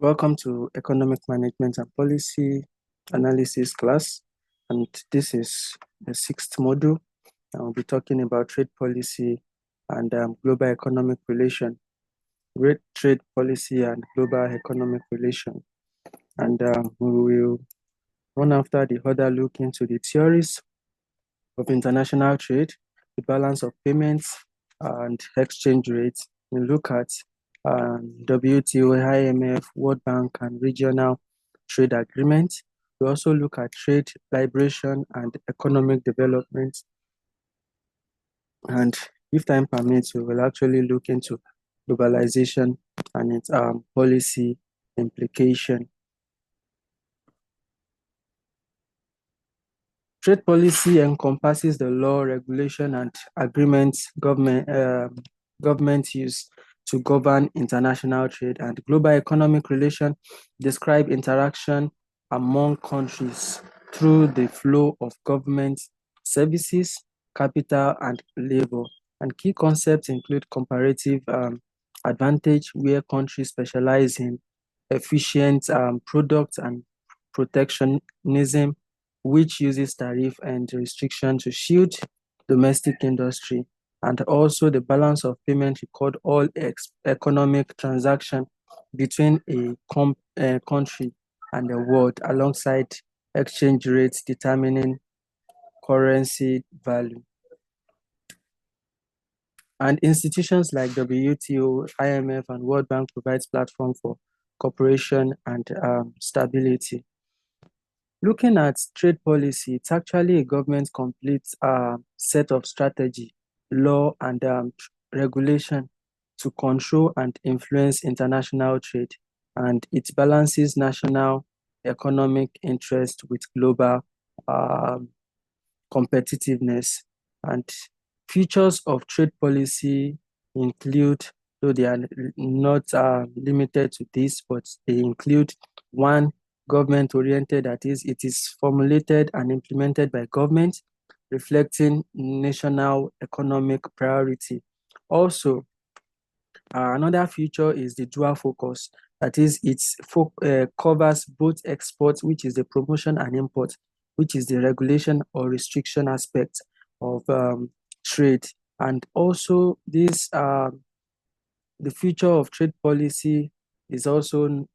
Welcome to Economic Management and Policy Analysis class, and this is the sixth module. I'll be talking about trade policy and global economic relation, trade policy and global economic relation. And we will, one after the other, look into the theories of international trade, the balance of payments and exchange rates. We look at WTO, IMF, World Bank, and regional trade agreements. We also look at trade liberation and economic development. And if time permits, we will actually look into globalization and its policy implication. Trade policy encompasses the law, regulation, and agreements government use to govern international trade, and global economic relation describe interaction among countries through the flow of government services, capital, and labor. And key concepts include comparative advantage, where countries specialize in efficient products, and protectionism, which uses tariff and restriction to shield domestic industry, and also the balance of payment record all economic transaction between a country and the world, alongside exchange rates determining currency value. And institutions like WTO, IMF, and World Bank provides platform for cooperation and stability. Looking at trade policy, it's actually a government complete set of strategy, law, and regulation to control and influence international trade, and it balances national economic interest with global competitiveness. And features of trade policy include, though they are not limited to this, but they include: one, government-oriented, that is, it is formulated and implemented by government, reflecting national economic priority. Also, another feature is the dual focus, that is, it covers both export, which is the promotion, and import, which is the regulation or restriction aspect of trade. And also, this the future of trade policy is also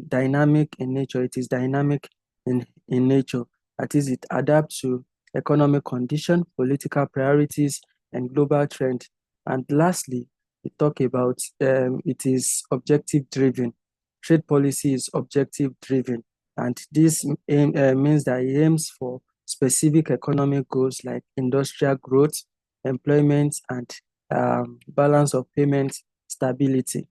dynamic in nature. It is dynamic in nature. That is, it adapts to economic condition, political priorities, and global trend. And lastly, we talk about it is objective driven. Trade policy is objective driven, and this means that it aims for specific economic goals like industrial growth, employment, and balance of payment stability.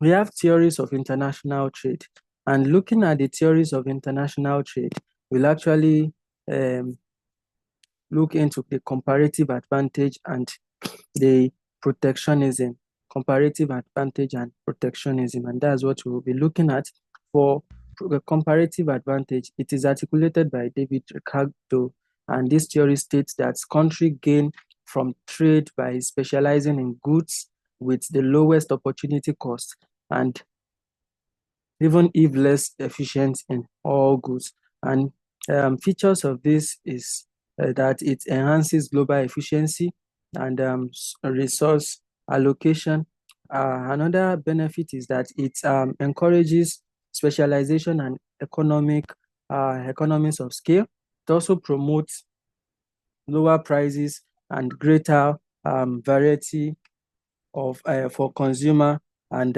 We have theories of international trade, and looking at the theories of international trade, we'll actually look into the comparative advantage and the protectionism. Comparative advantage and protectionism, and that's what we'll be looking at. For the comparative advantage, it is articulated by David Ricardo, and this theory states that countries gain from trade by specializing in goods with the lowest opportunity cost, and even if less efficient in all goods. And features of this is that it enhances global efficiency and resource allocation. Another benefit is that it encourages specialization and economies of scale. It also promotes lower prices and greater variety of for consumer, and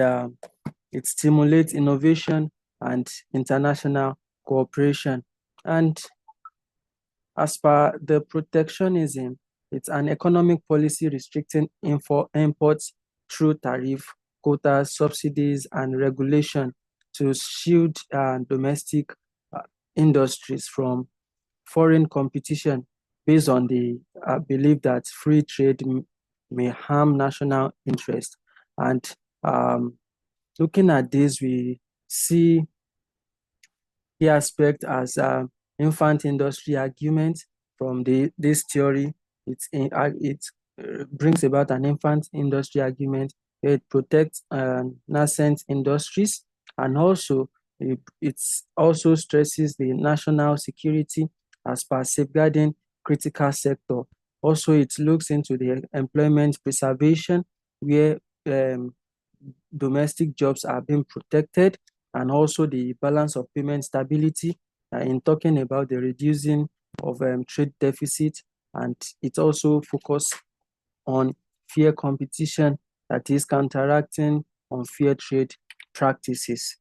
it stimulates innovation and international cooperation. And as per the protectionism, it's an economic policy restricting imports through tariff, quotas, subsidies, and regulation to shield domestic industries from foreign competition, based on the belief that free trade may harm national interest. And looking at this, we see the aspect as infant industry argument from this theory. It brings about an infant industry argument it protects nascent industries, and also it also stresses the national security as per safeguarding critical sector. Also, it looks into the employment preservation where um, domestic jobs are being protected, and also the balance of payment stability in talking about the reducing of trade deficit, and it also focus on fair competition, that is counteracting unfair trade practices.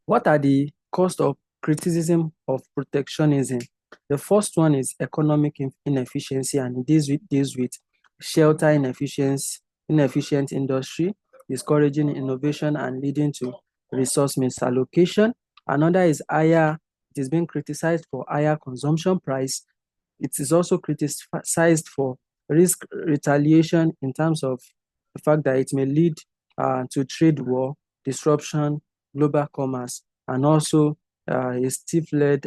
What are the cost of criticism of protectionism? The first one is economic inefficiency, and this deals with shelter inefficient industry, discouraging innovation and leading to resource misallocation. Another is it is being criticized for higher consumption price. It is also criticized for risk retaliation in terms of the fact that it may lead to trade war, disruption, global commerce, and also a stiff-led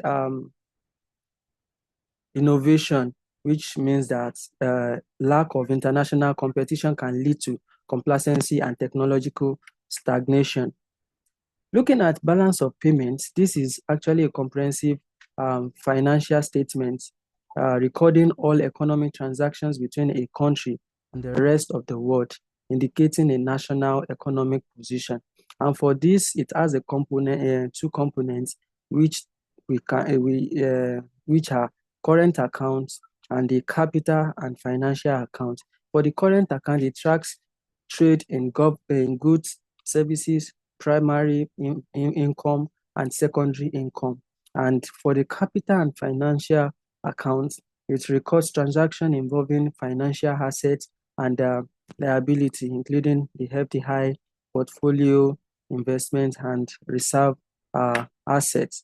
innovation, which means that lack of international competition can lead to complacency and technological stagnation. Looking at balance of payments, this is actually a comprehensive financial statement recording all economic transactions between a country and the rest of the world, indicating a national economic position. And for this, it has a component, two components, which which are current accounts and the capital and financial account. For the current account, it tracks trade in goods, services, primary income, and secondary income. And for the capital and financial accounts, it records transactions involving financial assets and liability, including the FDI, portfolio, investment, and reserve assets.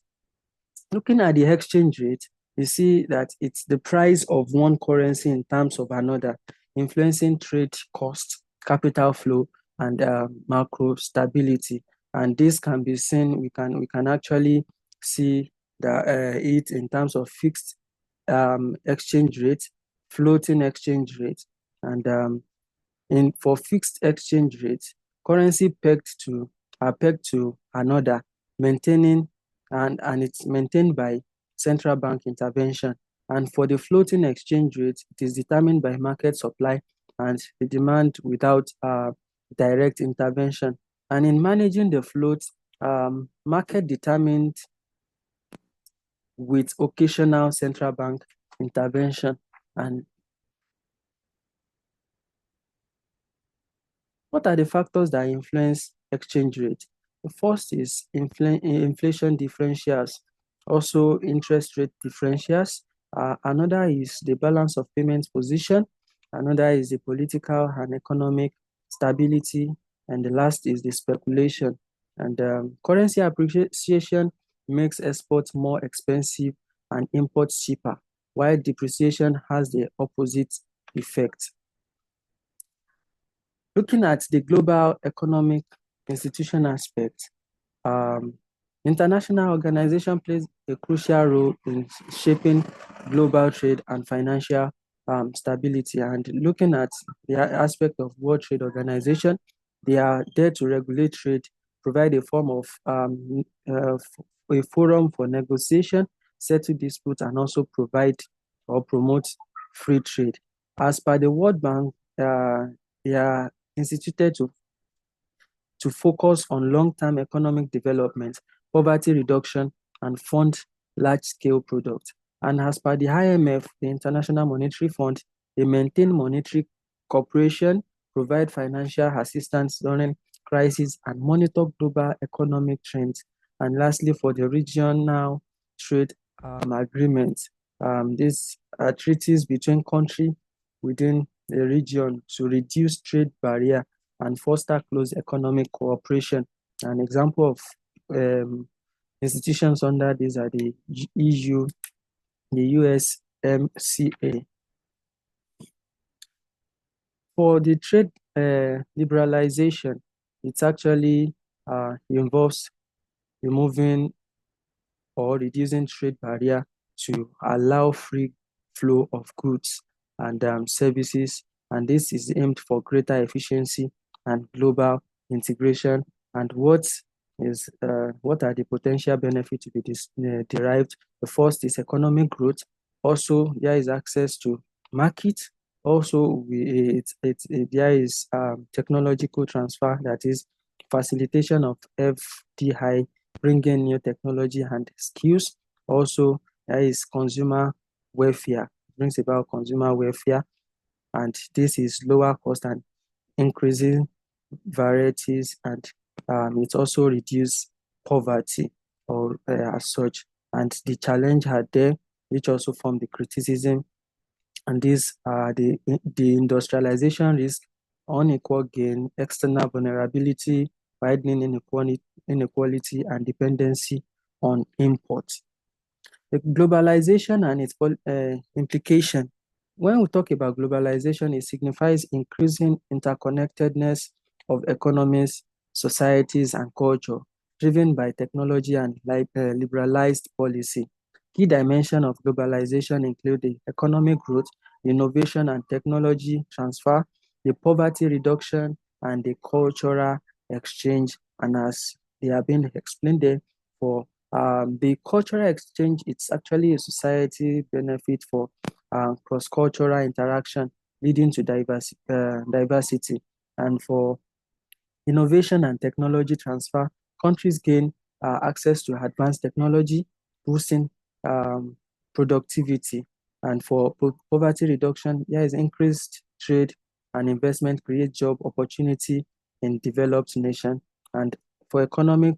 Looking at the exchange rate, you see that it's the price of one currency in terms of another, influencing trade cost, capital flow, and macro stability. And this can be seen, we can actually see it in terms of fixed exchange rate, floating exchange rate, and for fixed exchange rate, currency pegged to another, maintaining and it's maintained by central bank intervention. And for the floating exchange rate, it is determined by market supply and the demand without direct intervention. And in managing the float, market determined with occasional central bank intervention. And what are the factors that influence exchange rate? The first is inflation differentials, also interest rate differentials. Another is the balance of payments position. Another is the political and economic stability. And the last is the speculation. And currency appreciation makes exports more expensive and imports cheaper, while depreciation has the opposite effect. Looking at the global economic institution aspect, international organization plays a crucial role in shaping global trade and financial stability. And looking at the aspect of World Trade Organization, they are there to regulate trade, provide a form of a forum for negotiation, settle disputes, and also provide or promote free trade. As per the World Bank, they are instituted to focus on long-term economic development, poverty reduction, and fund large-scale products. And as per the IMF, the International Monetary Fund, they maintain monetary cooperation, provide financial assistance during crisis, and monitor global economic trends. And lastly, for the regional trade agreements, these are treaties between countries within the region to reduce trade barrier and foster close economic cooperation. An example of institutions under these are the EU, the USMCA. For the trade liberalization, it actually involves removing or reducing trade barrier to allow free flow of goods and services and this is aimed for greater efficiency and global integration. And what are the potential benefits to be derived? The first is economic growth. Also, there is access to market. Also, there is technological transfer, that is facilitation of FDI, bringing new technology and skills. Also, there is consumer welfare, brings about consumer welfare, and this is lower cost and increasing varieties, and it also reduce poverty or as such. And the challenge are there, which also form the criticism, and these are the industrialization risk, unequal gain, external vulnerability, widening inequality, and dependency on imports. The globalization and its implication. When we talk about globalization, it signifies increasing interconnectedness of economies, societies, and culture, driven by technology and liberalized policy. Key dimensions of globalization include the economic growth, innovation and technology transfer, the poverty reduction, and the cultural exchange. And as they have been explained there, for the cultural exchange, it's actually a society benefit for cross-cultural interaction, leading to diversity. And for innovation and technology transfer, countries gain access to advanced technology, boosting productivity. And for poverty reduction, there is increased trade and investment, create job opportunity in developed nations. And for economic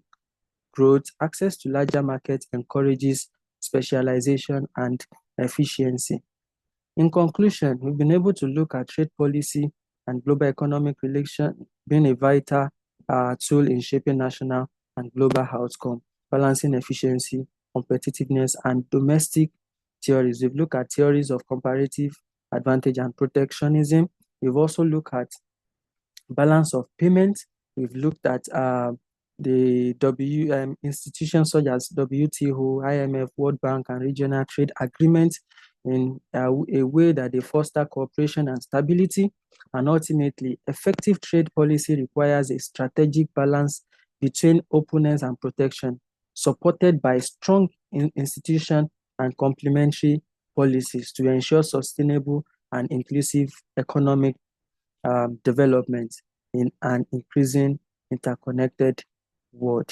growth, access to larger markets encourages specialization and efficiency. In conclusion, we've been able to look at trade policy and global economic relations being a vital tool in shaping national and global outcome, balancing efficiency, competitiveness, and domestic theories. We've looked at theories of comparative advantage and protectionism. We've also looked at balance of payment. We've looked at the institutions such as WTO, IMF, World Bank, and regional trade agreements in a way that they foster cooperation and stability. And ultimately, effective trade policy requires a strategic balance between openness and protection, supported by strong institutions and complementary policies to ensure sustainable and inclusive economic development in an increasing interconnected world.